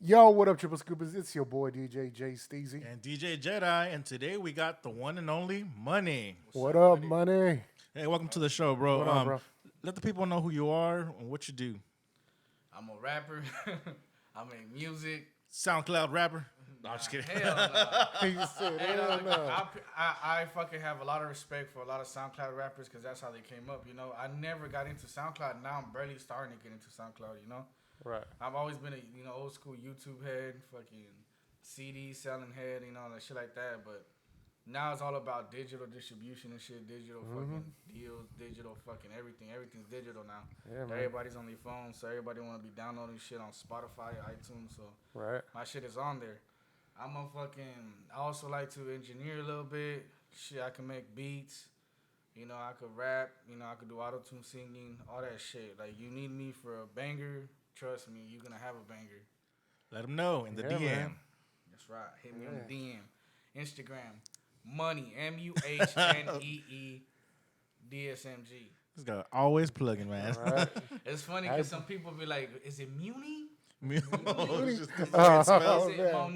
Yo, what up, Triple Scoopers? It's your boy DJ J Steezy. And DJ Jedi, and today we got the one and only Money. What up, Money? Hey, welcome to the show, bro. What up, bro? Let the people know who you are and what you do. I'm a rapper. I make music. SoundCloud rapper. No, I'm just kidding. Hell no. He said, Hey, hell no. I fucking have a lot of respect for a lot of SoundCloud rappers because that's how they came up, you know. I never got into SoundCloud. Now I'm barely starting to get into SoundCloud, you know. Right. I've always been a old school YouTube head, fucking CD selling head, that shit like that. But now it's all about digital distribution and shit, digital fucking deals, digital fucking everything. Everything's digital now. Yeah, man. Everybody's on their phone, so everybody want to be downloading shit on Spotify, iTunes. So Right. my shit is on there. I also like to engineer a little bit. Shit, I can make beats. I could rap. I could do auto-tune singing, all that shit. Like, you need me for a banger, trust me, you're going to have a banger. Let them know in the Yeah, DM. man. That's right. Hit me on the DM. Instagram, Muhnee, Muhnee DSMG. This guy always plugging, man. Right. It's funny because some people be like, is it Muhnee? It's just 'cause Oh, it spells. Is it man.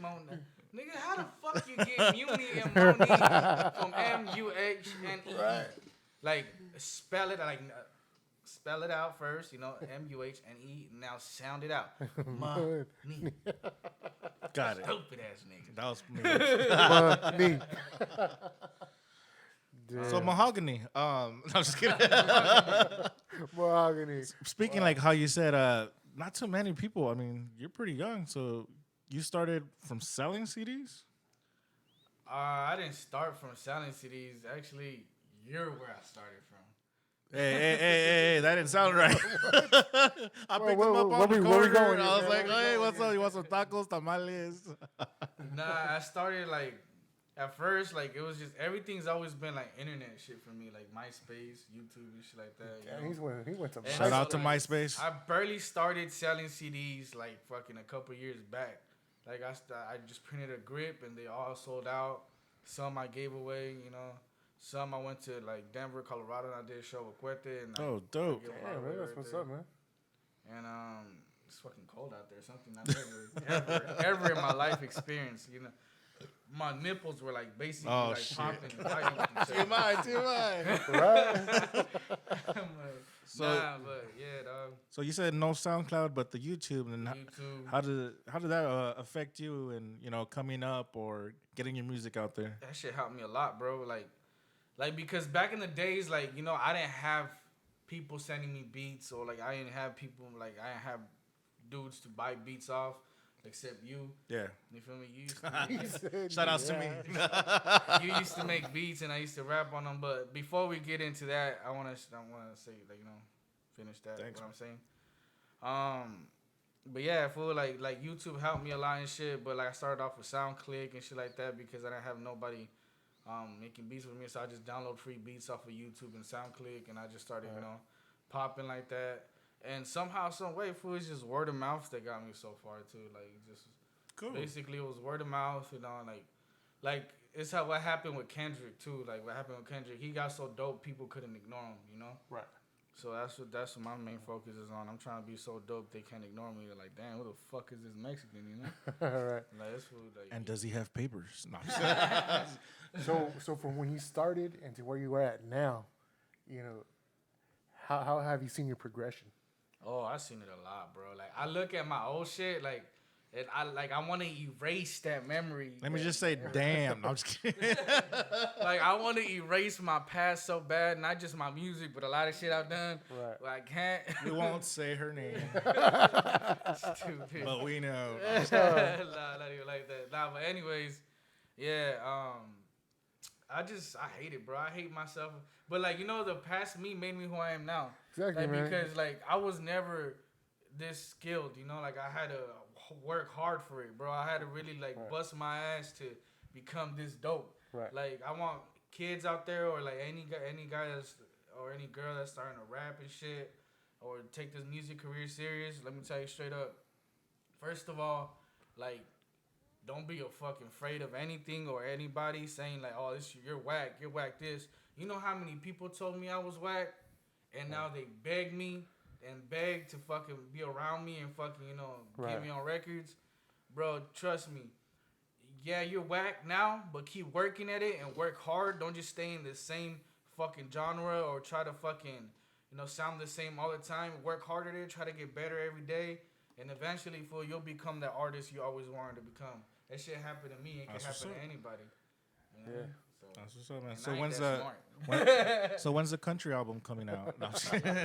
Money? Nigga, how the fuck you get Muhnee and Money from Muhnee? Right. Like, spell it out first, Muhnee. Now sound it out. Money. Got it. Stupid ass nigga. That was me. Money. Damn. So Mahogany. I'm just kidding. Mahogany. Speaking like how you said, not too many people. I mean, you're pretty young, so you started from selling CDs. I didn't start from selling CDs. Actually, you're where I started from. Hey, that didn't sound right. I picked him up where on the we corner. going, I was man? like, Where we hey, going what's here? up? You want some tacos, tamales? Nah, I started at first, it was just, everything's always been internet shit for me, like MySpace, YouTube, and shit like that. Yeah, he went to And Shout so, out to MySpace. I barely started selling CDs fucking a couple years back. I just printed a grip and they all sold out. Some I gave away, Some I went to Denver, Colorado, and I did a show with Cuete. And Oh, dope. I gave a lot Yeah, away man, that's right what's there. up, man. And it's fucking cold out there. Something I ever in my life experienced. My nipples were basically Oh, shit. popping. And fighting with each Too other. mine. Right. I'm like, So- nah, but yeah, dog. So you said no SoundCloud, but the YouTube. And YouTube. how did that affect you and coming up or getting your music out there? That shit helped me a lot, bro. Because back in the days, I didn't have people sending me beats or I didn't have people I didn't have dudes to buy beats off except you. Yeah. You feel me? You used He said, Shout outs to me. you used to make beats and I used to rap on them. But before we get into that, I wanna say finish that. Thanks, what I'm saying. But yeah, fool, YouTube helped me a lot and shit. But I started off with SoundClick and shit like that because I didn't have nobody making beats with me. So I just download free beats off of YouTube and SoundClick, and I just started popping like that. And somehow, some way, fool, it's just word of mouth that got me so far too. Just Cool. basically it was word of mouth, it's what happened with Kendrick too. What happened with Kendrick, he got so dope people couldn't ignore him, Right. So that's what my main focus is on. I'm trying to be so dope they can't ignore me. They're like, damn, who the fuck is this Mexican, All right. This fool, And does he have papers? No, I'm just kidding. So from when you started and to where you are at now, how have you seen your progression? Oh, I've seen it a lot, bro. I look at my old shit, and I want to erase that memory. Let me just say, damn. No, I'm just kidding. I want to erase my past so bad, not just my music, but a lot of shit I've done. Right. But I can't. We won't say her name, Stupid. but we know. Nah, not even like that. Nah, but anyways, yeah. I hate it, bro. I hate myself. But the past me made me who I am now. Exactly, man. Because I was never this skilled, I had to work hard for it, bro. I had to really bust my ass to become this dope. Right. I want kids out there or any guy that's or any girl that's starting to rap and shit or take this music career serious. Let me tell you straight up. First of all, don't be fucking afraid of anything or anybody saying oh, you're whack this. You know how many people told me I was whack, and now they beg me and beg to fucking be around me and fucking, you know, Right. get me on records, bro, trust me. Yeah, you're whack now, but keep working at it and work hard. Don't just stay in the same fucking genre or try to fucking, you know, sound the same all the time. Work hard at it, try to get better every day, and eventually, fool, you'll become that artist you always wanted to become. That shit happened to me. It can That's what's happen to up. anybody. You know? Yeah. So, That's what's up, man. and So I ain't when's that the smart. so when's the country album coming out? No, I'm just kidding.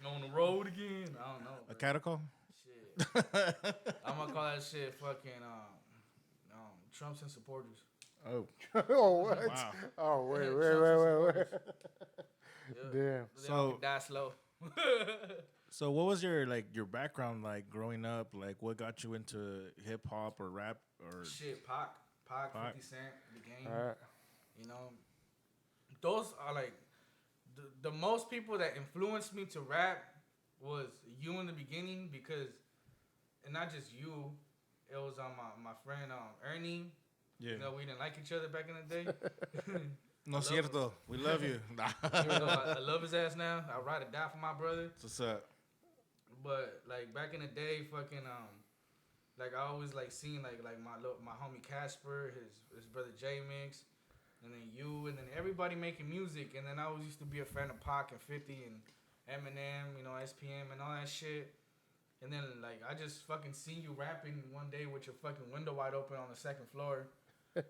On the road again? I don't know. A Bro. catacomb? Shit. I'm gonna call that shit fucking Trumps and supporters. Oh, Oh, what? wow. Oh, wait. Yep. Damn. They So- all can die slow. So what was your background like growing up? Like what got you into hip hop or rap or Shit, Pac, Pac. 50 Cent, the game. All right. You know, those are like the most people that influenced me to rap was you in the beginning because, and not just you, it was my friend Ernie. yeah? You know, we didn't like each other back in the day. No love cierto. We love you. Nah. Even though I love his ass now, I ride or die for my brother. What's up? But like back in the day, fucking like I always like seen like my homie Casper, his brother J Mix, and then you, and then everybody making music, and then I always used to be a fan of Pac and 50 and Eminem, you know, SPM and all that shit. And then like I just fucking seen you rapping one day with your fucking window wide open on the second floor.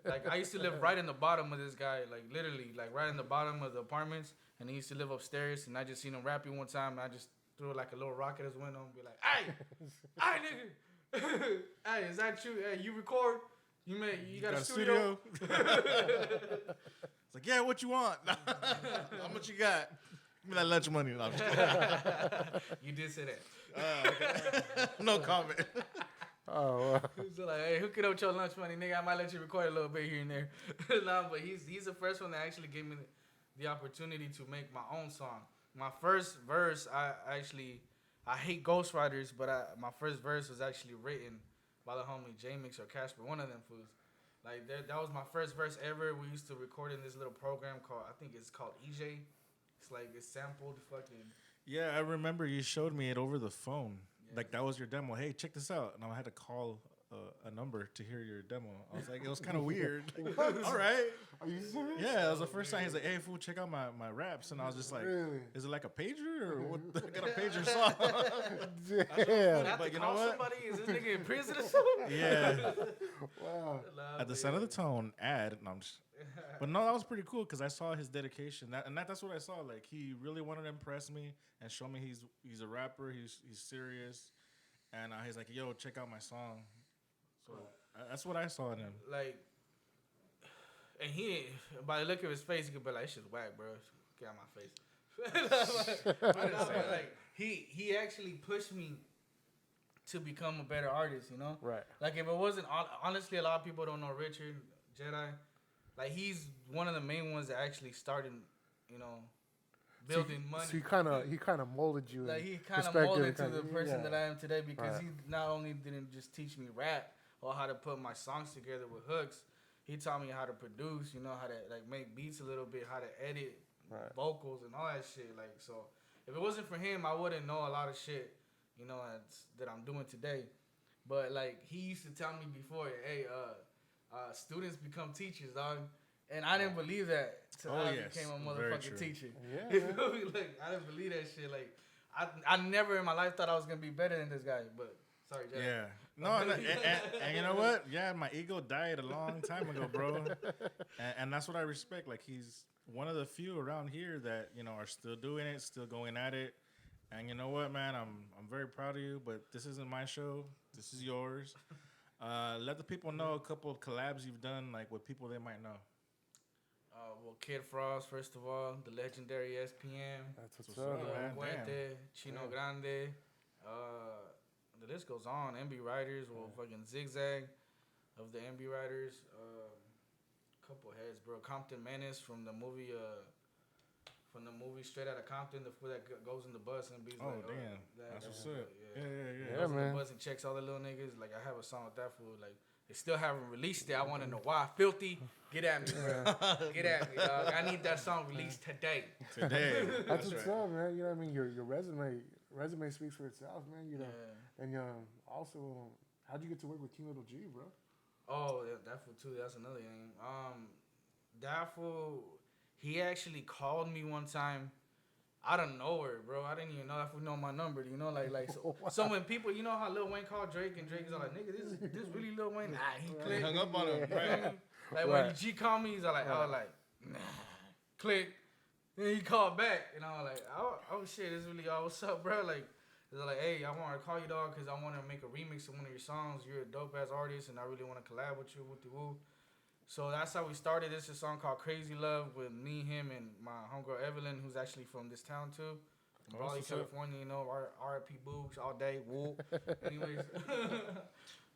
Like I used to live right in the bottom of this guy, like literally like right in the bottom of the apartments, and he used to live upstairs, and I just seen him rapping one time, and I just threw like a little rock at his window and be like, "Hey, hey, nigga, hey, is that you? Hey, you record? You got a studio?" It's like, yeah, what you want? How much you got? Give me that lunch money. No, I'm just kidding. You did say that. Okay. No comment. Oh, wow. So like, hey, hook it up with your lunch money, nigga. I might let you record a little bit here and there. Nah, but he's the first one that actually gave me the opportunity to make my own song. My first verse, I hate ghostwriters, but my first verse was actually written by the homie J Mix or Casper, one of them fools. Like that was my first verse ever. We used to record in this little program called, I think it's called EJ. It's like it's sampled fucking. Yeah, I remember you showed me it over the phone. Yeah. Like that was your demo. Hey, check this out. And I had to call a number to hear your demo. I was like, it was kind of weird. Like, all right. Are you serious? Yeah, that was the first time he's like, hey, fool, check out my raps. And I was just like, Really? is it like a pager or what? I got a pager song. Damn. Have But to you know call what? somebody? Is this nigga in prison or something? Yeah. Wow. Nah, At the but Center of yeah. the Tone ad. No, I'm just, but no, that was pretty cool because I saw his dedication. That's what I saw. Like he really wanted to impress me and show me he's a rapper. He's serious, and he's like, yo, check out my song. So that's what I saw in him. Like, and he, by the look of his face, he could be like, "This shit's whack, bro. Get out my face." But like, he actually pushed me to become a better artist. You know, Right. like if it wasn't honestly, a lot of people don't know Richard Jedi. Like he's one of the main ones that actually started, you know, building money. So he kind of molded you. Like in he kind of perspective molded and to kinda- the person yeah. that I am today because Right. he not only didn't just teach me rap or how to put my songs together with hooks, he taught me how to produce, you know, how to like make beats a little bit, how to edit Right. vocals and all that shit. Like so, if it wasn't for him, I wouldn't know a lot of shit, you know, that I'm doing today. But like he used to tell me before, hey, students become teachers, dog. And I didn't believe that till Oh, I yes. became a Very motherfucking true. teacher. Yeah, You man. feel me? Like I didn't believe that shit. Like I never in my life thought I was gonna be better than this guy. But sorry, Jack. Yeah. No, and you know what? Yeah, my ego died a long time ago, bro. And that's what I respect. Like he's one of the few around here that you know are still doing it, still going at it. And you know what, man? I'm very proud of you. But this isn't my show. This is yours. Let the people know a couple of collabs you've done, like with people they might know. Well, Kid Frost, first of all, the legendary SPM, That's what's What's up, up, Lil man? Puente, Chino Yeah. Grande. The list goes on. MB Riders, well, fucking Zigzag of the MB Riders. Couple heads, bro. Compton Menace from the movie Straight Outta Compton, the fool that goes in the bus and be Oh, like, damn. That's what's up. Yeah, yeah, yeah. Yeah, Goes in man. the bus and checks all the little niggas. Like I have a song with that fool. Like They still haven't released it. I want to know why. Filthy, get at me, bro. Get at me, dog. I need that song released today. Today. That's what's up, man. You know what I mean? Your resume speaks for itself, man. You know, and also, how'd you get to work with King Little G, bro? Oh, yeah, that fool too. That's another thing. That fool, he actually called me one time out of nowhere, bro. I didn't even know that fool know my number. You know, so when people, you know how Lil Wayne called Drake and Drake is all like, nigga, this really Lil Wayne? Nah, he clicked. Hung up on him. Right. Like when G called me, he's all like, I was like, nah, click. Then he called back, and I was like, oh shit, this really all what's up, bro? Like, he's like, hey, I want to call you, dog, because I want to make a remix of one of your songs. You're a dope ass artist, and I really want to collab with you, woo. So that's how we started. This is a song called Crazy Love with me, him, and my homegirl Evelyn, who's actually from this town too. From Raleigh, California, you know, R.I.P. Boogs all day, woo. Anyways.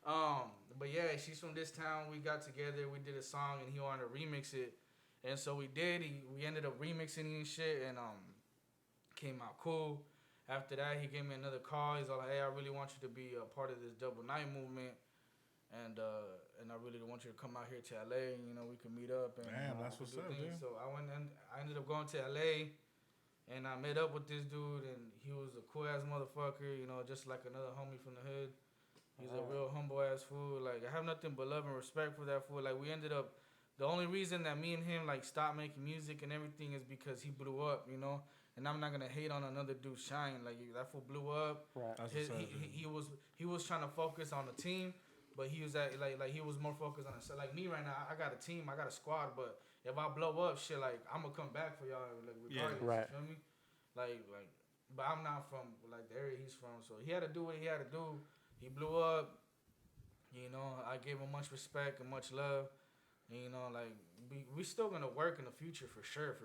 But yeah, she's from this town. We got together, we did a song, and he wanted to remix it. And so we did. We ended up remixing it and shit, and came out cool. After that, he gave me another call. He's like, hey, I really want you to be a part of this Double Night movement. And I really want you to come out here to LA, and, you know, we can meet up. And, damn, that's what's up, dude. So I ended up going to LA, and I met up with this dude, and he was a cool ass motherfucker, you know, just like another homie from the hood. He's a real humble ass fool. Like, I have nothing but love and respect for that fool. Like, we ended up, the only reason that me and him like stopped making music and everything is because he blew up, you know. And I'm not gonna hate on another dude's shine. Like, that fool blew up. Right. He was trying to focus on the team. But he was at like he was more focused on himself. Like me right now, I got a team, I got a squad. But if I blow up, shit, like I'm gonna come back for y'all, like regardless. Right. You feel me? Like, but I'm not from like the area he's from, so he had to do what he had to do. He blew up. You know, I gave him much respect and much love. And, you know, like we still gonna work in the future for sure.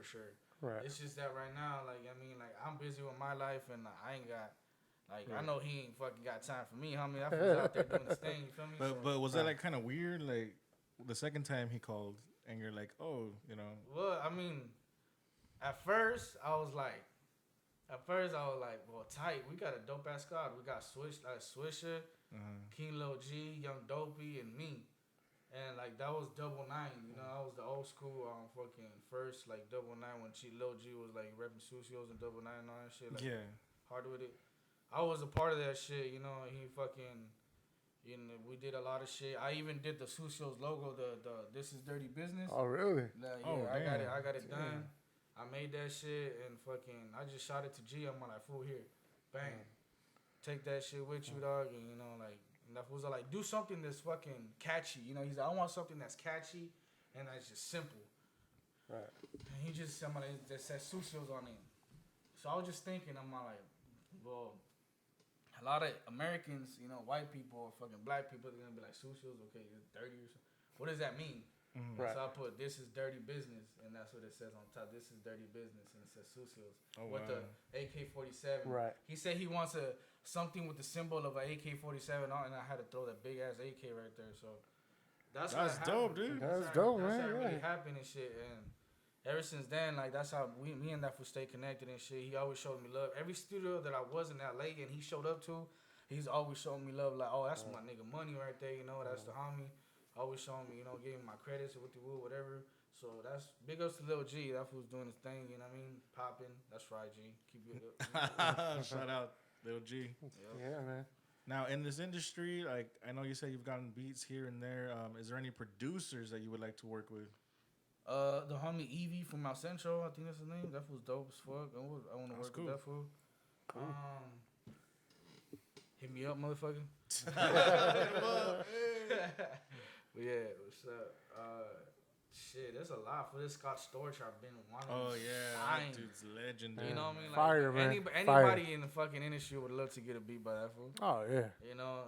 Right. It's just that right now, like I mean, like I'm busy with my life and I ain't got. Like, I know he ain't fucking got time for me, homie. I was out there doing his thing, you feel me? But was that, like, kind of weird? Like, the second time he called, and you're like, oh, you know. Well, I mean, at first, I was like, well, tight. We got a dope-ass squad. We got Swisher, King Lil G, Young Dopey, and me. And, like, that was Double 9. You know, I was the old school fucking first, like, Double 9 when Lil G was, like, repping Sucios and Double 9 and all that shit. Like, hard with it. I was a part of that shit, you know. He fucking, you know, we did a lot of shit. I even did the Sucios logo, the This Is Dirty Business. Oh, really? I got it done. I made that shit and fucking, I just shot it to G. I'm like, fool, here, bang, take that shit with you, dog. And you know, like, and that fool's like, do something that's fucking catchy. You know, he's like, I want something that's catchy and that's just simple. Right. And he just, somebody that said Sucios on it. So I was just thinking, I'm like, well. A lot of Americans, you know, white people or fucking black people, they're gonna be like, Sucios, okay, it's dirty or something. What does that mean? Right. So I put, this is dirty business, and that's what it says on top. This is dirty business, and it says Sucios. With the AK-47. Right. He said he wants something with the symbol of an AK-47 on, and I had to throw that big-ass AK right there, so. That's dope, dude. That's dope, man. That's how it really Yeah. happened and shit, and ever since then, like, that's how me and that fool stay connected and shit. He always showed me love. Every studio that I was in LA and he showed up to, he's always showing me love. Like, oh, that's my nigga Money right there, you know. That's the homie. Always showing me, you know, giving my credits or whatever. So that's big ups to Lil G. That fool's doing his thing, you know what I mean? Popping. That's right, G. Keep it up. Shout out, Lil G. Yeah, man. Now, in this industry, like, I know you said you've gotten beats here and there. Is there any producers that you would like to work with? The homie Evie from Mount Central, I think that's his name. That fool's dope as fuck. I want to work with that fool. Cool. Hit me up, motherfucker. But yeah, what's up? Shit, there's a lot for this Scott Storch I've been wanting. Oh to yeah, sign. that dude's legendary. You know what I mean? Like, Fire, man. Anybody in the fucking industry would love to get a beat by that fool. Oh, yeah. You know,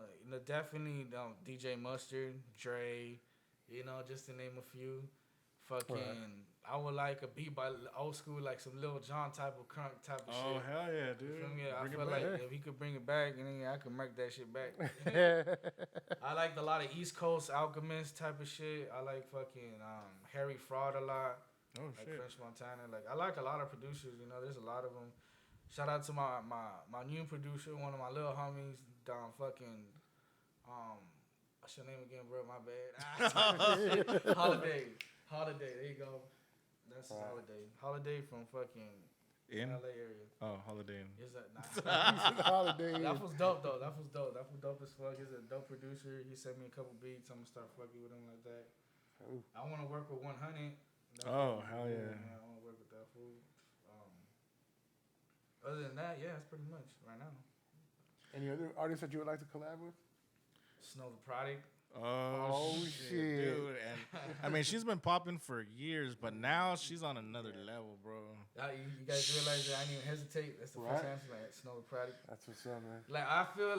definitely DJ Mustard, Dre, you know, just to name a few. Fucking, I would like a beat by old school, like some Lil Jon type of crunk type of shit. Oh, hell yeah, dude. You feel me? I Bring it feel back. like if he could bring it back, and then I could make that shit back. I liked a lot of East Coast Alchemist type of shit. I like fucking Harry Fraud a lot. Oh, like shit. French Montana. Like, I like a lot of producers, you know, there's a lot of them. Shout out to my new producer, one of my little homies, fucking, What's your name again, bro? My bad. Holiday. There you go. That's Holiday. Holiday from fucking LA area. Oh, Holiday Inn. Is that Holiday Inn. That was dope though. That was dope as fuck. He's a dope producer. He sent me a couple beats. I'm gonna start fucking with him like that. Ooh. I want to work with 100. Oh, hell yeah. I want to work with that fool. Other than that, yeah, that's pretty much right now. Any other artists that you would like to collab with? Snow the Product. Oh shit, dude! And I mean, she's been popping for years, but now she's on another level, bro. You guys realize that I didn't even hesitate. That's the first answer. Like Snow the Product. That's what's up, man. Like I feel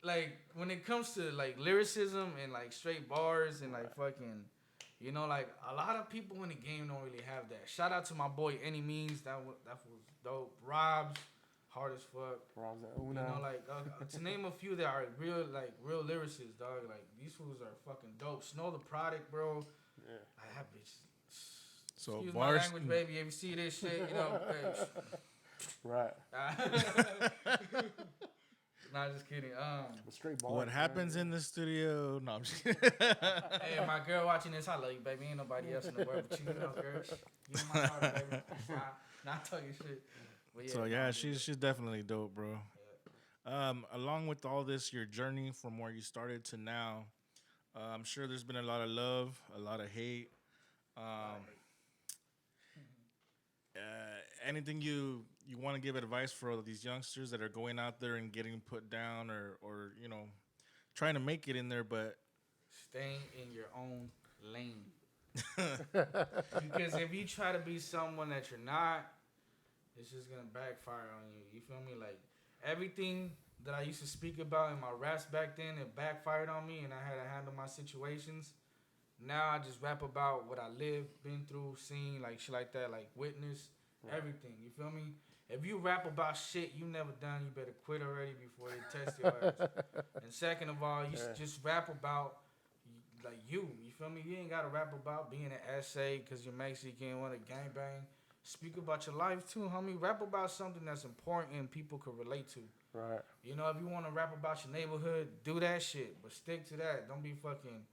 like when it comes to like lyricism and like straight bars and like fucking, you know, like a lot of people in the game don't really have that. Shout out to my boy Any Means. That was dope. Rob's hard as fuck. Rob's you know, like to name a few that are real lyricists, dog. Like these fools are fucking dope. Snow the Product, bro. Yeah. I have bitch. So excuse bars, my language, baby. If you see this shit, you know. Right. Nah, just kidding. Straight bars, what happens in the studio? No, I'm just kidding. Hey, my girl watching this, I love you, baby. Ain't nobody else in the world but you, know, girl. You in my heart, baby. Not talking shit. Yeah, so yeah, she's definitely dope, bro. Yeah. Along with all this, your journey from where you started to now, I'm sure there's been a lot of love, a lot of hate. Anything you want to give advice for all of these youngsters that are going out there and getting put down or you know, trying to make it in there, but staying in your own lane. Because if you try to be someone that you're not, it's just gonna backfire on you. You feel me? Like everything that I used to speak about in my raps back then, it backfired on me, and I had to handle my situations. Now I just rap about what I lived, been through, seen, like shit like that, like witness, everything. You feel me? If you rap about shit you never done, you better quit already before they test your ass. And second of all, you just rap about like you feel me? You ain't gotta rap about being an essay because you're Mexican, want to gangbang. Speak about your life too, homie. Rap about something that's important and people could relate to. Right. You know, if you want to rap about your neighborhood, do that shit. But stick to that. Don't be fucking,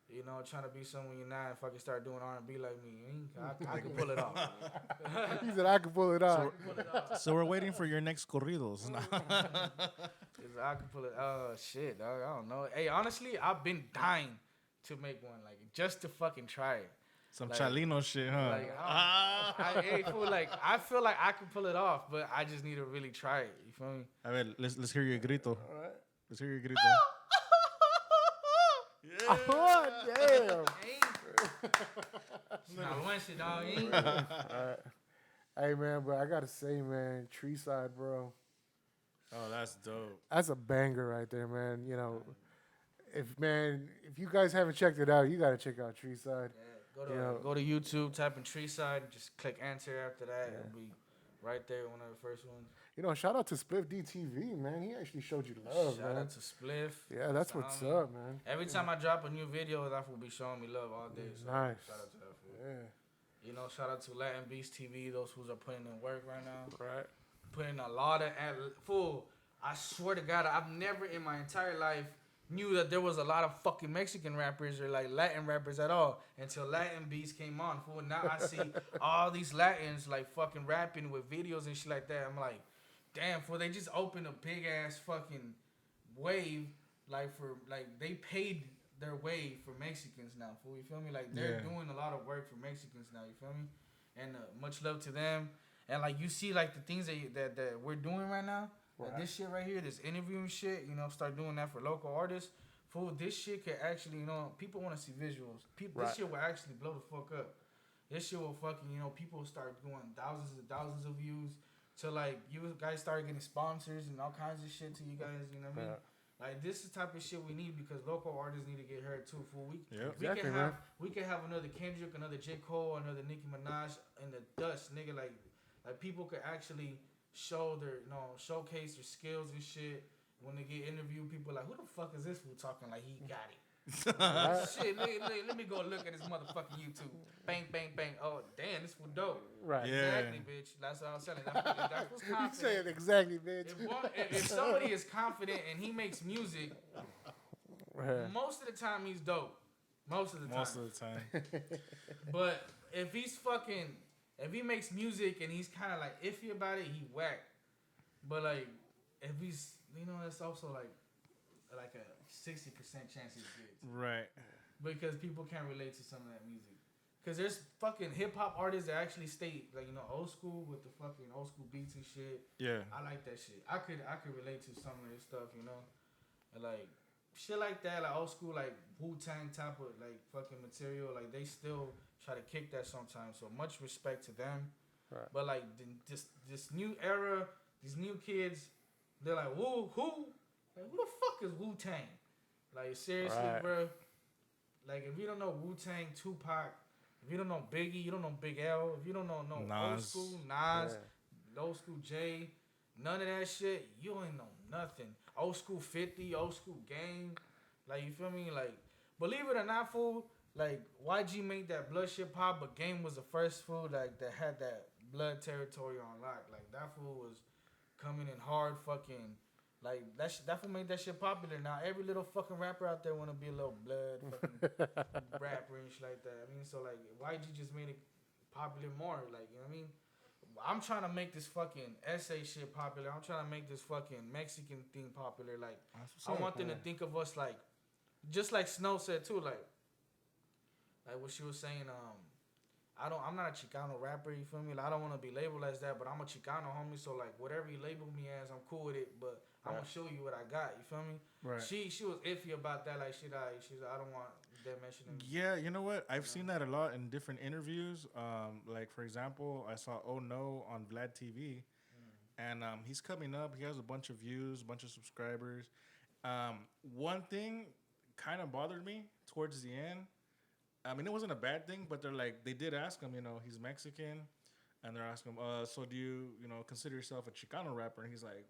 you know, trying to be someone you're not and fucking start doing R&B like me. I can pull it off. He said I can pull it off. So we're waiting for your next corridos. I can pull it. Oh, shit, dog. I don't know. Hey, honestly, I've been dying to make one, like, just to fucking try it. Some like, Chalino shit, huh? Like, I feel like I can pull it off, but I just need to really try it. You feel me? A ver, let's hear your grito. All right. Let's hear your grito. Yeah. Oh, damn. Sinaloense, dog. Right. Hey, man, but I got to say, man, Treeside, bro. Oh, that's dope. That's a banger right there, man. You know, if you guys haven't checked it out, you got to check out Treeside. Yeah. Go to YouTube, type in Treeside, just click enter after that. Yeah. It'll be right there, one of the first ones. You know, shout out to Spliff DTV, man. He actually showed you love, Shout out to Spliff. Yeah, that's what's up, man. Every time I drop a new video, that will be showing me love all day. So nice. Shout out to that fool. Yeah. You know, shout out to Latin Beast TV. Those fools are putting in work right now. Right. Putting a lot of fool. I swear to God, I've never in my entire life knew that there was a lot of fucking Mexican rappers or like Latin rappers at all until Latin Beats came on. Fool, now I see all these Latins like fucking rapping with videos and shit like that. I'm like, damn, fool, they just opened a big ass fucking wave like they paid their way for Mexicans now. Fool, you feel me? Like they're doing a lot of work for Mexicans now. You feel me? And much love to them. And like you see like the things that we're doing right now. Right. Like this shit right here, this interviewing shit, you know, start doing that for local artists. Fool, this shit could actually, you know, people want to see visuals. This shit will actually blow the fuck up. This shit will fucking, you know, people start doing thousands and thousands of views. So, like, you guys start getting sponsors and all kinds of shit to you guys, you know what I mean? Like, this is the type of shit we need because local artists need to get heard, too, fool. We can have another Kendrick, another J. Cole, another Nicki Minaj in the dust, nigga. Like people could actually showcase their skills and shit. When they get interviewed, people are like, who the fuck is this fool talking like he got it? Shit, let me go look at this motherfucking YouTube. Bang, bang, bang. Oh, damn, this was dope. Right. Exactly, bitch. That's what I was saying. That's what's You confident. said exactly, bitch. If somebody is confident and he makes music, most of the time he's dope. Most of the time. But if he makes music and he's kind of like iffy about it, he whack. But like, if he's, it's also like a 60% chance he's good. Right. Because people can't relate to some of that music. Because there's fucking hip hop artists that actually stay like old school with the fucking old school beats and shit. Yeah. I like that shit. I could relate to some of this stuff, and like shit like that, like old school, like Wu-Tang type of like fucking material. Like they still try to kick that sometimes. So much respect to them. Right. But like this new era, these new kids, they're like, who? Like, who the fuck is Wu-Tang? Like seriously, right. bro. Like if you don't know Wu-Tang, Tupac. If you don't know Biggie, you don't know Big L. If you don't know old school Nas, old school J, none of that shit, you ain't know nothing. Old school 50, old school Game. Like, you feel me? Like, believe it or not, fool, like, YG made that blood shit pop, but Game was the first fool like that had that blood territory on lock. Like, that fool was coming in hard fucking... Like, that fool made that shit popular. Now, every little fucking rapper out there want to be a little blood fucking rapper and shit like that. I mean, so, like, YG just made it popular more. Like, you know what I mean? I'm trying to make this fucking essay shit popular. I'm trying to make this fucking Mexican thing popular. Like, I want them to think of us, like, just like Snow said, too, like what she was saying, I'm not a Chicano rapper, you feel me? Like, I don't want to be labeled as that, but I'm a Chicano homie, so, like, whatever you label me as, I'm cool with it, but I'm going to show you what I got, you feel me? Right. She was iffy about that, like, she's like, I don't want them mentioning me. Yeah, you know what? I've seen that a lot in different interviews. Like, for example, I saw Oh No on Vlad TV, and he's coming up. He has a bunch of views, a bunch of subscribers. One thing kind of bothered me towards the end. I mean, it wasn't a bad thing, but they did ask him, he's Mexican, and they're asking him, so do you, consider yourself a Chicano rapper? And he's like,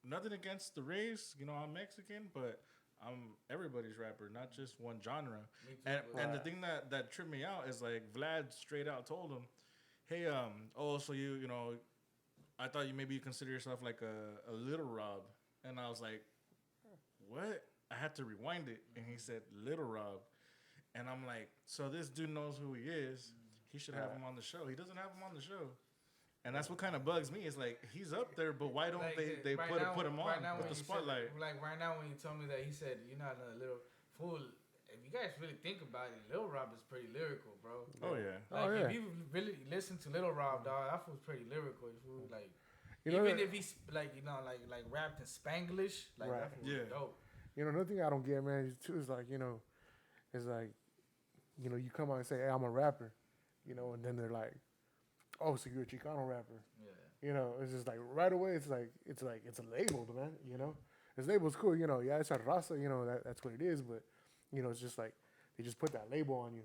nothing against the race, I'm Mexican, but I'm everybody's rapper, not just one genre. And the thing that tripped me out is like Vlad straight out told him, hey, so you I thought maybe you consider yourself like a Little Rob. And I was like, what? I had to rewind it, and he said Little Rob. And I'm like, so this dude knows who he is. He should have him on the show. He doesn't have him on the show. And that's what kind of bugs me. It's like, he's up there, but why don't they right put him on with the spotlight? Right now when you told me that, he said, you're not a little fool. If you guys really think about it, Lil Rob is pretty lyrical, bro. Oh, yeah. If you really listen to Lil Rob, dog, that fool's pretty lyrical. Fool. Like, if he's, like rapped in Spanglish, like, that fool was dope. Another thing I don't get, man, too, is like, you come out and say, hey, I'm a rapper, and then they're like, oh, so you're a Chicano rapper. Yeah. It's just like right away, it's a label, man, This label's cool, yeah, it's a raza, that's what it is, but, it's just like, they just put that label on you,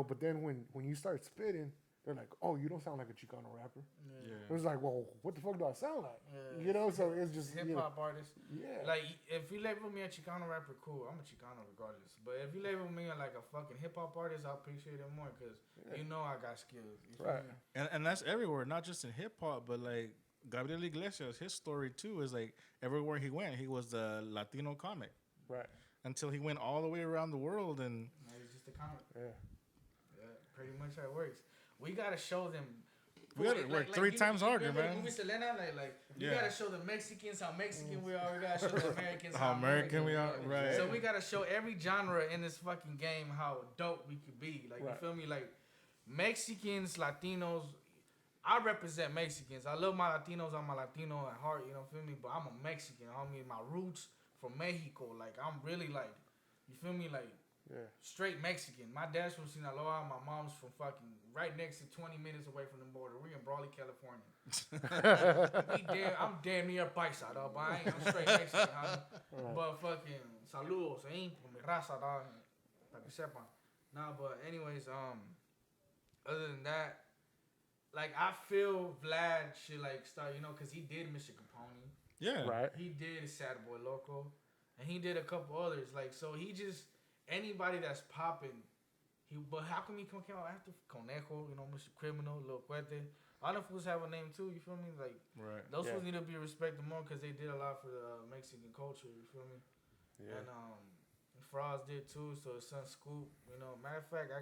but then when you start spitting, they're like, oh, you don't sound like a Chicano rapper. Yeah. It was like, well, what the fuck do I sound like? Yeah. So it's just hip-hop artist. Yeah. Like, if you label me a Chicano rapper, cool. I'm a Chicano regardless. But if you label me like a fucking hip-hop artist, I appreciate it more because I got skills. Right. And that's everywhere, not just in hip-hop, but like Gabriel Iglesias, his story too is like everywhere he went, he was the Latino comic. Right. Until he went all the way around the world and... He's just a comic. Yeah. Pretty much how it works. We gotta show them. We gotta work three times harder, man. Movie Selena, we gotta show the Mexicans how Mexican we are. We gotta show the Americans how American we are. Right. So we gotta show every genre in this fucking game how dope we could be. Like, you feel me? Like, Mexicans, Latinos. I represent Mexicans. I love my Latinos. I'm a Latino at heart. Feel me? But I'm a Mexican. My roots from Mexico. Like, I'm really like, you feel me? Like. Yeah. Straight Mexican. My dad's from Sinaloa. My mom's from fucking right next to 20 minutes away from the border. We're in Brawley, California. I'm damn near paisa, dog. But I'm straight Mexican, homie. But fucking saludos, por mi raza, dog. Para que sepan. Nah, but anyways, other than that, like, I feel Vlad should like start, because he did Mr. Capone. Yeah. Right. He did Sad Boy Loco, and he did a couple others. Like, so he just. anybody that's popping, but how come he came out after Conejo, Mr. Criminal, Lil Cuete? All them fools have a name too, you feel me? Like, those fools need to be respected more because they did a lot for the Mexican culture, you feel me? Yeah. And Frost did too, so his son Scoop, matter of fact, I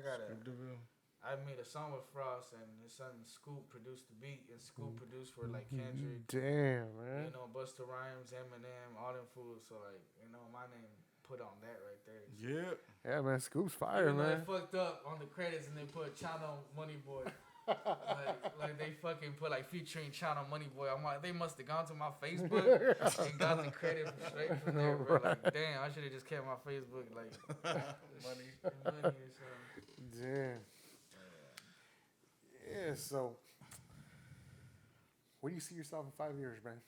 made a song with Frost and his son Scoop produced the beat, and Scoop produced for like Kendrick. Damn, man. Busta Rhymes, Eminem, all them fools. So like, my name put on that right there. So, yeah, man. Scoop's fire, man. They fucked up on the credits and they put Chano Money Boy. like they fucking put like featuring Chano Money Boy. I'm like, they must have gone to my Facebook and got the credit straight from there, bro. Like, damn, I should have just kept my Facebook like money or something. Damn. Yeah, so where do you see yourself in 5 years, man?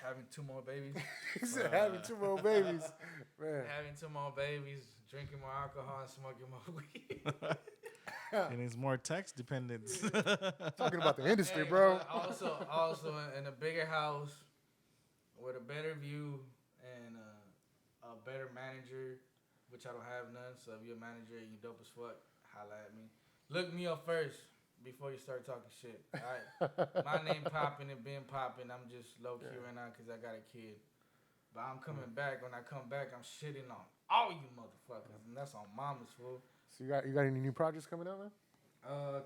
Having 2 more babies. He said having 2 more babies. Man. Having 2 more babies, drinking more alcohol, and smoking more weed. And it's more tax dependence. Talking about the industry, bro. Also in a bigger house with a better view and a better manager, which I don't have none. So if you're a manager and you dope as fuck, holla at me. Look me up first before you start talking shit. All right, my name popping and been popping. I'm just low key right now because I got a kid. But I'm coming back. When I come back, I'm shitting on all you motherfuckers, and that's on mama's fool. So you got any new projects coming out, man?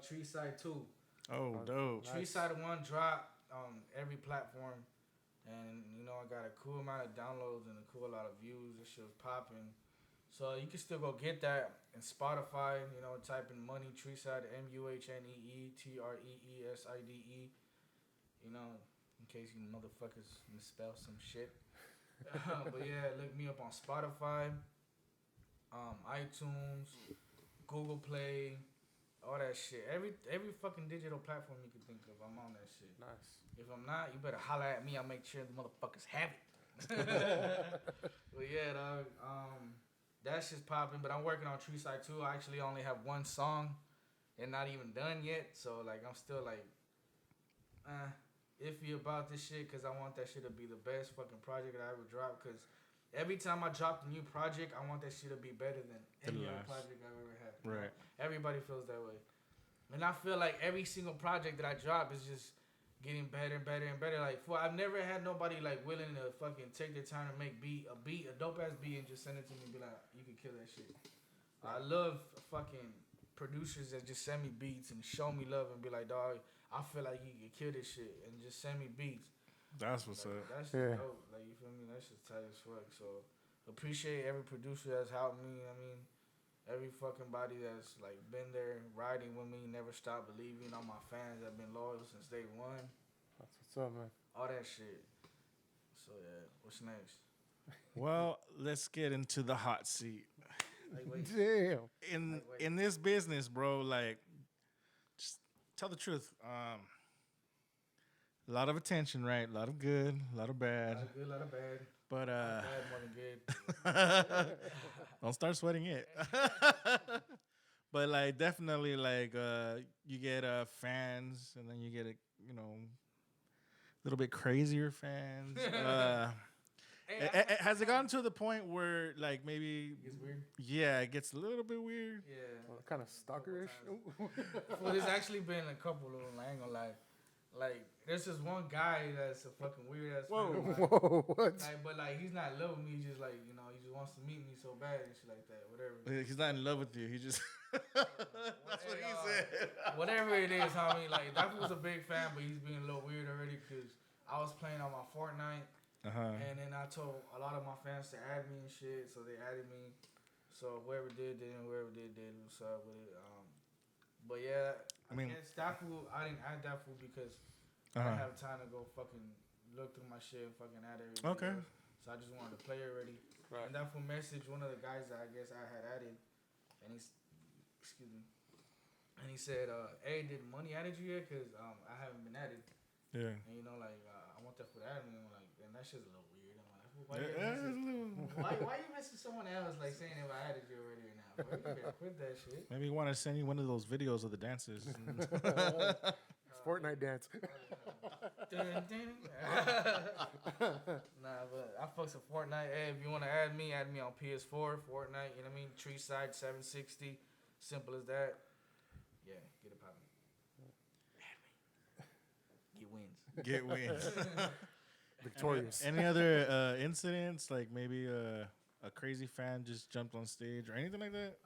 Treeside 2. Oh, dope. Treeside 1 drop on every platform, and I got a cool amount of downloads and a cool lot of views. This shit was popping. So you can still go get that in Spotify, type in Muhnee Treeside, MUHNEE TREESIDE, in case you motherfuckers misspell some shit. But yeah, look me up on Spotify, iTunes, Google Play, all that shit. Every fucking digital platform you can think of, I'm on that shit. Nice. If I'm not, you better holler at me. I'll make sure the motherfuckers have it. But yeah, dog, that shit's popping, but I'm working on Treeside 2. I actually only have 1 song and not even done yet. So, like, I'm still, like, iffy about this shit because I want that shit to be the best fucking project that I ever dropped. Because every time I drop a new project, I want that shit to be better than any other project I've ever had. Right. Everybody feels that way. And I feel like every single project that I drop is just getting better and better and better. Like, I've never had nobody like willing to fucking take their time to make a dope ass beat and just send it to me and be like, you can kill that shit. I love fucking producers that just send me beats and show me love and be like, dog, I feel like you can kill this shit and just send me beats. That's what's up. That's just dope. Like, you feel me? That's just tight as fuck. So appreciate every producer that's helped me. I mean, every fucking body that's like been there riding with me, never stopped believing. All my fans that have been loyal since day one. That's what's up, man. All that shit. So yeah, what's next? Well, let's get into the hot seat. Damn. In this business, bro, like, just tell the truth. A lot of attention, right? A lot of good, a lot of bad. A lot of good, a lot of bad. But bad more than good. Don't start sweating it. But like, definitely, like, you get fans, and then you get a little bit crazier fans. Has it gotten to the point where, like, maybe it gets weird? Yeah, it gets a little bit weird. Yeah, well, kind of stalkerish. Well, there's actually been a couple of them. I ain't gonna lie. Like, there's this one guy that's a fucking weird ass. Whoa, what? Like, but like, he's not in love with me. He's just like, he just wants to meet me so bad and shit like that. Whatever. He's not in love with you. He just. That's what he said. Whatever it is, homie. Like, that was a big fan, but he's being a little weird already because I was playing on my Fortnite. And then I told a lot of my fans to add me and shit, so they added me. So whoever did, and whoever did, what's up with it. But yeah, I guess that fool, I didn't add that fool because I didn't have time to go fucking look through my shit and fucking add everything. Okay. Else. So I just wanted to play it already. Right. And that fool messaged one of the guys that I guess I had added, and and he said, hey, did Muhnee added you yet? Because I haven't been added. Yeah. And I want that fool to add me. I'm like, and that shit's a little weird. I'm like, why you messing someone else like saying if I added you already or not? Bro, you better quit that shit. Maybe you want to send you one of those videos of the dances. Fortnite dance. Nah, but I fucks with Fortnite. Hey, if you want to add me on PS4, Fortnite. You know what I mean? Treeside 760. Simple as that. Yeah, get it poppin'. Get wins. Get wins. Victorious. Any other incidents? Like maybe a crazy fan just jumped on stage or anything like that?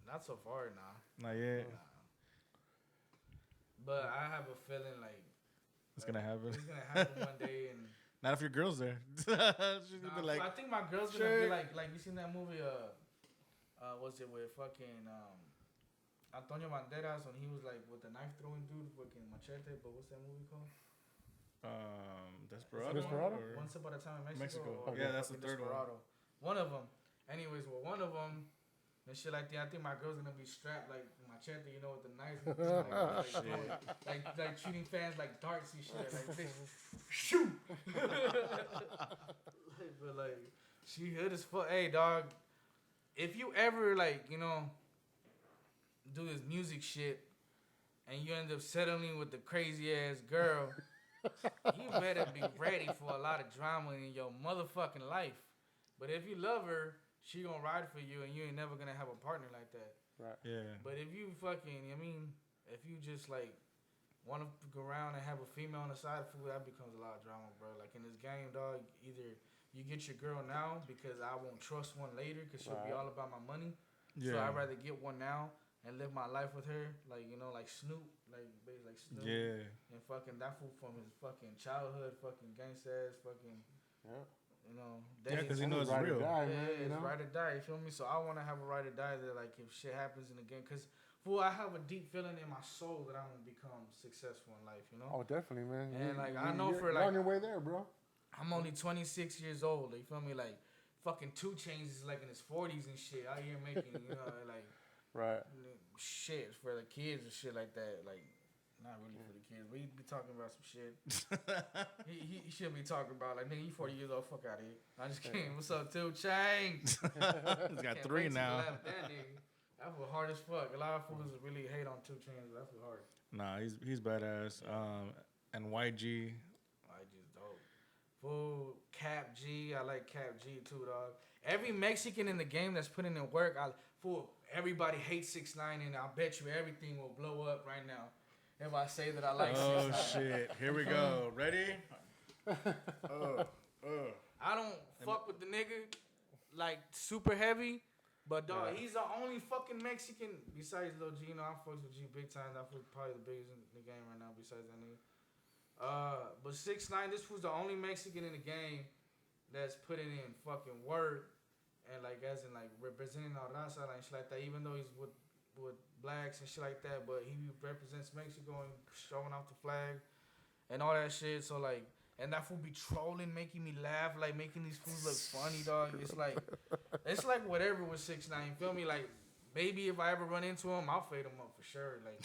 Not so far, nah. Not yet. Nah. But I have a feeling like It's gonna happen. It's gonna happen one day, and Not if your girl's there. She's gonna be like, I think my girl's gonna be like you seen that movie? What's it with fucking Antonio Banderas when he was like with the knife throwing dude, fucking machete? But what's that movie called? Desperado. Once Upon a Time in Mexico. Or Yeah, that's the third Desperado. One of them. Anyways, well, one of them. And shit like that. I think my girl's gonna be strapped like machete, you know, with the knife, like shooting fans like darts and shit, like this. Shoot. But like, she hood as fuck. Hey, dog, if you ever like, you know, do this music shit, and you end up settling with the crazy ass girl, you better be ready for a lot of drama in your motherfucking life. But if you love her, she gonna ride for you, and you ain't never gonna have a partner like that. Right. yeah. But if you fucking, I mean, if you just like want to go around and have a female on the side, that becomes a lot of drama, bro. Like in this game, dog, either you get your girl now because I won't trust one later because she'll be all about my money. Yeah. So I'd rather get one now and live my life with her, like, you know, like Snoop, like Snoop. Yeah. And fucking that fool from his fucking childhood, fucking gangsta ass, fucking. Yeah. You know, Yeah, because he knows it's ride or real. die, yeah, man, you it's know? ride or die. You feel me? So I want to have a ride or die that, like, if shit happens in the game, because fool, I have a deep feeling in my soul that I'm gonna become successful in life. You know? Oh, definitely, man. And like I know for you're like on your way there, bro. I'm only 26 years old. You feel me? Like fucking 2 Chainz is like in his 40s and shit out here making, you know, like Right. shit for the kids and shit like that. Like. Not really for the kids. We be talking about some shit. he shouldn't be talking about like, nigga, you 40 years old, fuck out of here. I'm just kidding. What's up, 2 Chainz? He's got 3 now. That was hard as fuck. A lot of fools really hate on 2 Chainz. That was hard. Nah, he's badass. And YG. YG's dope. Fool, Cap G. I like Cap G too, dog. Every Mexican in the game that's putting in work, everybody hates 6ix9ine, and I bet you everything will blow up right now. If I say that I like 6ix9ine. Oh shit! Here we go. Ready? I don't fuck with the nigga like super heavy, but dog, he's the only fucking Mexican besides Lil G. You know, I fucks with G big time. That was probably the biggest in the game right now besides that nigga. But 6ix9ine, this was the only Mexican in the game that's putting in fucking work and like as in like representing our raza and shit like that. Even though he's with blacks and shit like that, but he represents Mexico and showing off the flag and all that shit. So like, and that fool be trolling, making me laugh, like making these fools look funny, dog. It's like whatever with 6ix9ine. Feel me? Like maybe if I ever run into him, I'll fade him up for sure. Like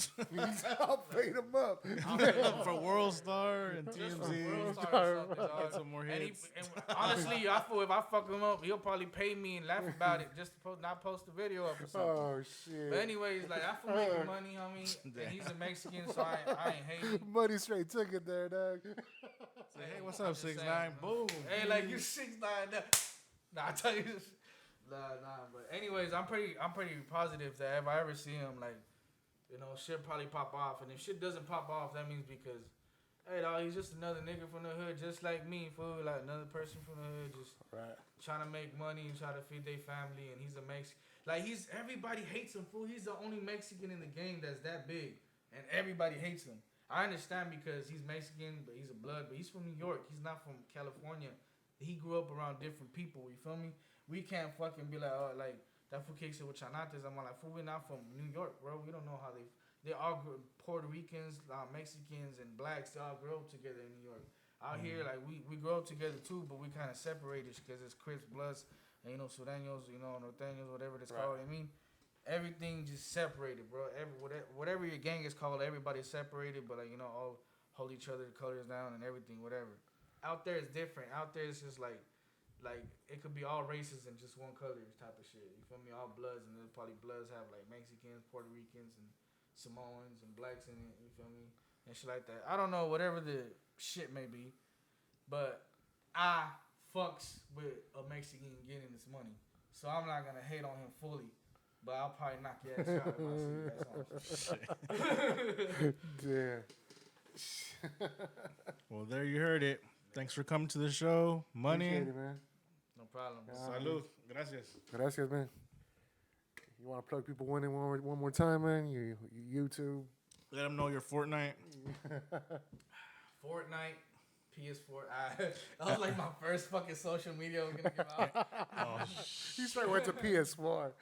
I'll fade him up. I'll fade him up For World Star and just for TMZ. World Star or something, dog. Get some more And, hits. and honestly, I feel if I fuck him up, he'll probably pay me and laugh about it just to not post the video up or something. Oh shit. But anyways, like I feel making money, homie, and he's a Mexican, so I ain't hating. Money straight took it there, dog. Say, hey, what's I'm up, just 6ix9ine? saying, Boom. Hey, like you 6ix9ine. Nah, I tell you this. Nah. But anyways, I'm pretty positive that if I ever see him, like, you know, shit probably pop off. And if shit doesn't pop off, that means because, hey, dog, he's just another nigga from the hood, just like me, fool. Like another person from the hood, just trying to make money and try to feed their family. And he's a Mexican. Like everybody hates him, fool. He's the only Mexican in the game that's that big, and everybody hates him. I understand because he's Mexican, but he's a blood. But he's from New York. He's not from California. He grew up around different people. You feel me? We can't fucking be like, oh, like that fool kicks it with chanates. I'm like, fool, we're not from New York, bro. We don't know how they all Puerto Ricans, Mexicans, and blacks. They all grow up together in New York. Out here, like we grow up together too, but we kind of separated because it's Crips, Bloods, and you know, Sureños, you know, Norteños, whatever it's called. I mean, everything just separated, bro. Whatever your gang is called, everybody's separated, but like, you know, all hold each other colors down and everything, whatever. Out there is different. Out there it's just like it could be all races and just one color type of shit. You feel me? All bloods, and then probably bloods have like Mexicans, Puerto Ricans, and Samoans and blacks in it. You feel me? and shit like that. I don't know, whatever the shit may be, but I fucks with a Mexican getting this money, so I'm not gonna hate on him fully. But I'll probably knock your ass out if I see you guys on. Yeah. Well, there you heard it. Thanks for coming to the show, Money. Appreciate it, man. No problem. Salud. Gracias. Gracias, man. You want to plug people in one more time, man? You YouTube. Let them know your Fortnite. Fortnite, PS4. That was like my first fucking social media I was gonna give out. You start with the PS4.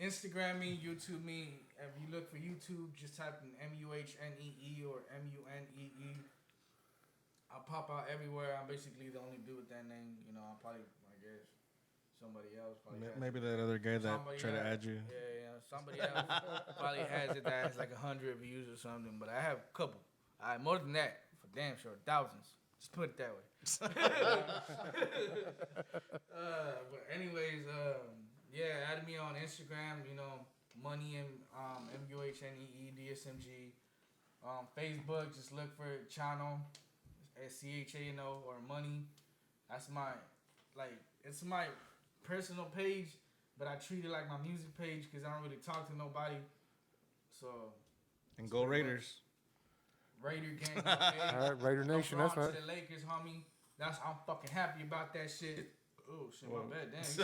Instagram me, YouTube me. If you look for YouTube, just type in MUHNEE or MUNEE. I'll pop out everywhere. I'm basically the only dude with that name. You know, I guess somebody else probably has Maybe it. that other guy that Somebody tried to else. add you. Yeah. Somebody else probably has it that has like 100 views or something. But I have a couple. More than that, for damn sure, thousands. Just put it that way. But anyways, yeah, add me on Instagram. You know, Money and MUHNEE DSMG. Facebook, just look for channel, SCHANO or Money. That's it's my personal page, but I treat it like my music page because I don't really talk to nobody. So. And go Raiders. Raider gang. Okay? All right, Raider Nation. That's right. To the Lakers, homie. I'm fucking happy about that shit. Oh shit, my bad. Damn. You see,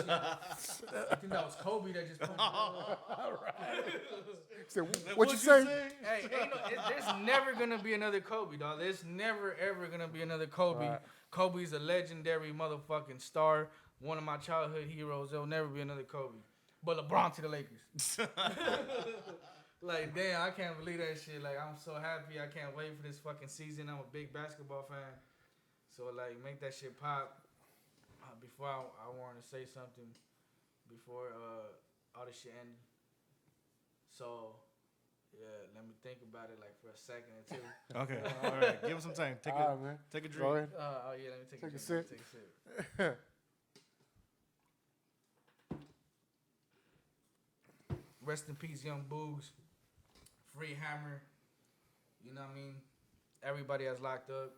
I think that was Kobe that just punched me. All right. So, what you say? Hey, there's never gonna be another Kobe, dog. There's never ever gonna be another Kobe. Right. Kobe's a legendary motherfucking star. One of my childhood heroes. There'll never be another Kobe. But LeBron to the Lakers. Like, damn, I can't believe that shit. Like, I'm so happy. I can't wait for this fucking season. I'm a big basketball fan. So, like, make that shit pop. Before I wanted to say something before all this shit ended. So, yeah, let me think about it, like, for a second or two. Okay. All right. Give him some time. Take a drink. Go ahead. Oh, yeah, let me take a Take a drink. sip. Take a sip. Rest in peace, Young Boogs. Free Hammer. You know what I mean? Everybody that's locked up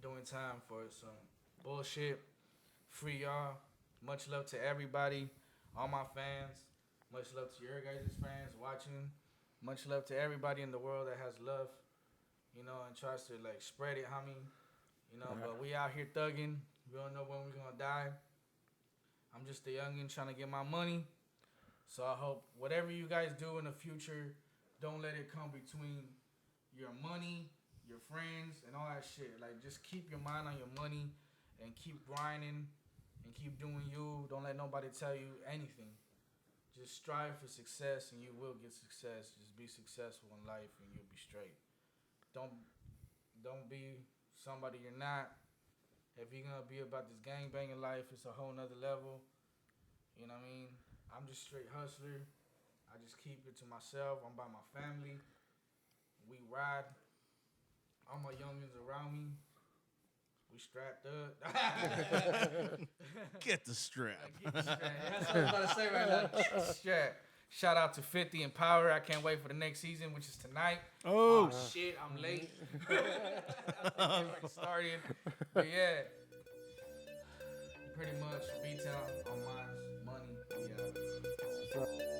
doing time for some bullshit. Free y'all. Much love to everybody. All my fans. Much love to your guys' fans watching. Much love to everybody in the world that has love. You know, and tries to, like, spread it, homie. You know, but we out here thugging. We don't know when we're going to die. I'm just a youngin' trying to get my money. So I hope whatever you guys do in the future, don't let it come between your money, your friends, and all that shit. Like, just keep your mind on your money and keep grinding and keep doing you. Don't let nobody tell you anything. Just strive for success and you will get success. Just be successful in life and you'll be straight. Don't be somebody you're not. If you're going to be about this gangbanging life, it's a whole nother level. You know what I mean? I'm just straight hustler. I just keep it to myself. I'm by my family. We ride. All my youngins around me. We strapped up. Get the strap. Get the strap. That's what I was about to say right now. Strap. Shout out to 50 and Power. I can't wait for the next season, which is tonight. Oh, Shit, I'm late. Started. But yeah. Pretty much B-Town on mine. Money. Yeah.